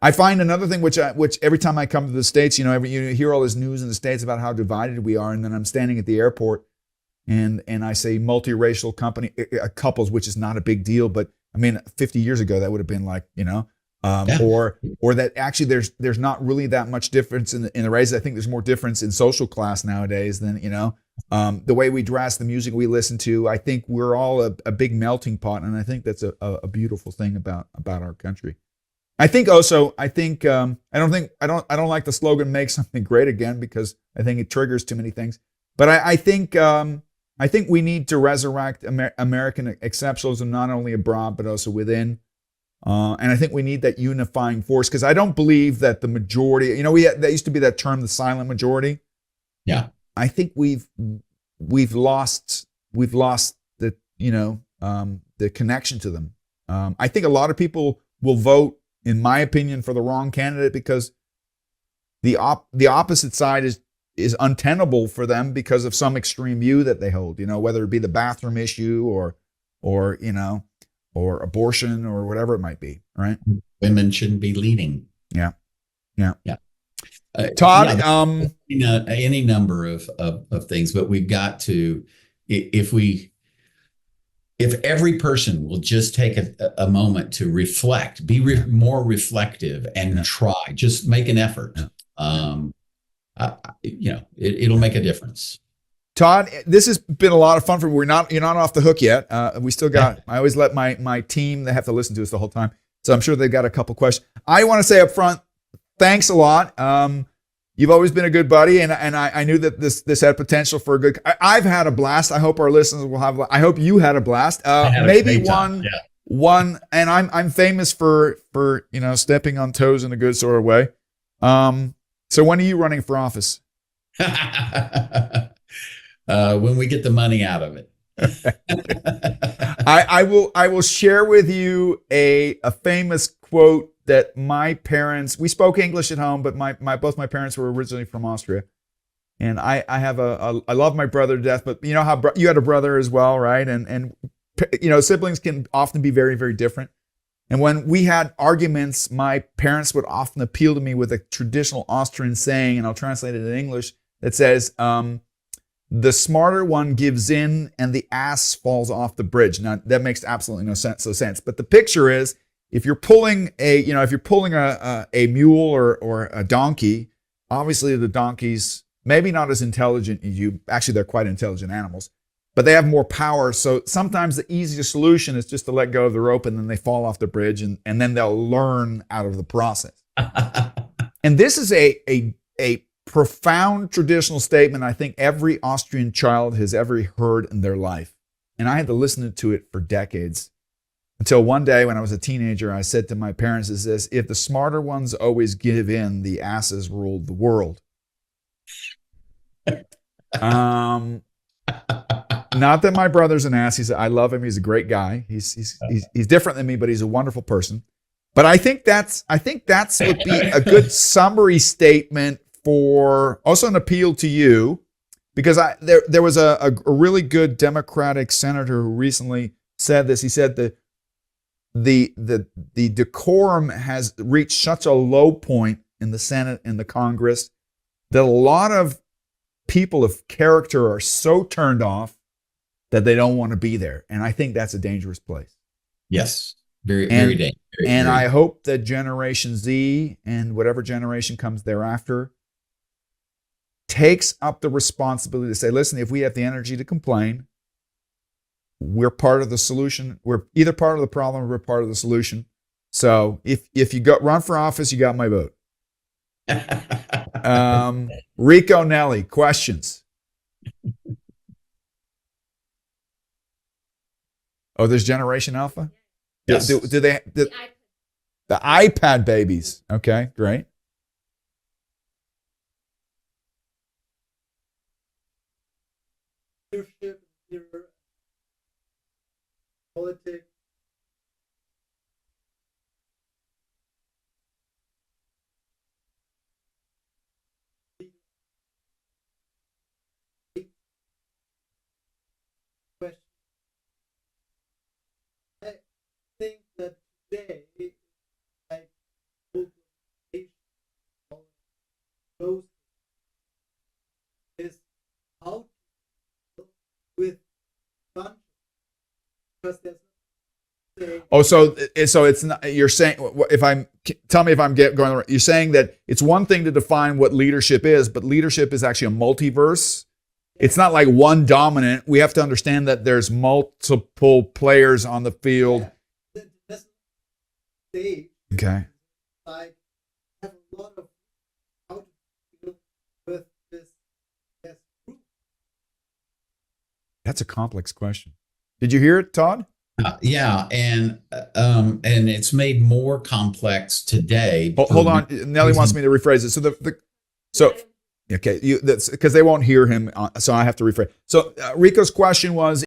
I find another thing which every time I come to the States, you hear all this news in the States about how divided we are, and then I'm standing at the airport and I say multiracial couples, which is not a big deal, but I mean, 50 years ago that would have been like, or that actually there's not really that much difference in the races. I think there's more difference in social class nowadays than the way we dress, the music we listen to. I think we're all a big melting pot, and I think that's a beautiful thing about our country. I think also, I don't like the slogan "Make Something Great Again" because I think it triggers too many things. But I think we need to resurrect American exceptionalism, not only abroad but also within. And I think we need that unifying force, because I don't believe that the majority. That used to be that term, the silent majority. Yeah, I think we've lost the the connection to them. I think a lot of people will vote, in my opinion, for the wrong candidate because the opposite side is untenable for them because of some extreme view that they hold. Whether it be the bathroom issue or abortion or whatever it might be. Right? Women shouldn't be leading. Yeah. Todd, any number of things, but we've got to, if every person will just take a moment to reflect, be more reflective, and try, just make an effort, it'll make a difference. Todd, this has been a lot of fun for me. You're not off the hook yet. We still got. I always let my team. They have to listen to us the whole time, so I'm sure they've got a couple questions. I want to say up front, thanks a lot. You've always been a good buddy, and I knew that this had potential for a good. I've had a blast. I hope our listeners will have. I hope you had a blast. Maybe one, and I'm famous for stepping on toes in a good sort of way. So when are you running for office? When we get the money out of it. I will share with you a famous quote that my parents, we spoke English at home, but both my parents were originally from Austria. And I love my brother to death, but you know how you had a brother as well, right? And siblings can often be very, very different. And when we had arguments, my parents would often appeal to me with a traditional Austrian saying, and I'll translate it in English, that says, the smarter one gives in and the ass falls off the bridge. Now that makes absolutely no sense. But the picture is, if you're pulling a mule or a donkey, obviously the donkey's maybe not as intelligent as you. Actually, they're quite intelligent animals, but they have more power. So sometimes the easiest solution is just to let go of the rope, and then they fall off the bridge, and then they'll learn out of the process. And this is a profound traditional statement I think every Austrian child has ever heard in their life. And I had to listen to it for decades. Until one day when I was a teenager, I said to my parents, if the smarter ones always give in, the asses ruled the world. Not that my brother's an ass. I love him. He's a great guy. He's different than me, but he's a wonderful person. But I think that's would be a good summary statement for also an appeal to you, because there was a really good Democratic senator who recently said this. He said that the decorum has reached such a low point in the Senate and the Congress that a lot of people of character are so turned off that they don't want to be there. And I think that's a dangerous place. Yes, very dangerous. And I hope that Generation Z and whatever generation comes thereafter takes up the responsibility to say, listen, if we have the energy to complain, we're part of the solution. We're either part of the problem or we're part of the solution. So if you run for office, you got my vote. Rico Nelly, questions? Oh, there's Generation Alpha? Yes. Do they the iPad babies? Okay, great. Politics. I think that today, I those is how to deal with conscience, because there's nothing Oh, so it's not. You're saying if I'm tell me if I'm going. You're saying that it's one thing to define what leadership is, but leadership is actually a multiverse. It's not like one dominant. We have to understand that there's multiple players on the field. That's stage. Okay. Like have a lot of how to deal with this group. That's a complex question. Did you hear it, Todd? Yeah, and it's made more complex today. Hold on. Nellie wants me to rephrase it. So okay, that's because they won't hear him. So I have to rephrase. So Rico's question was,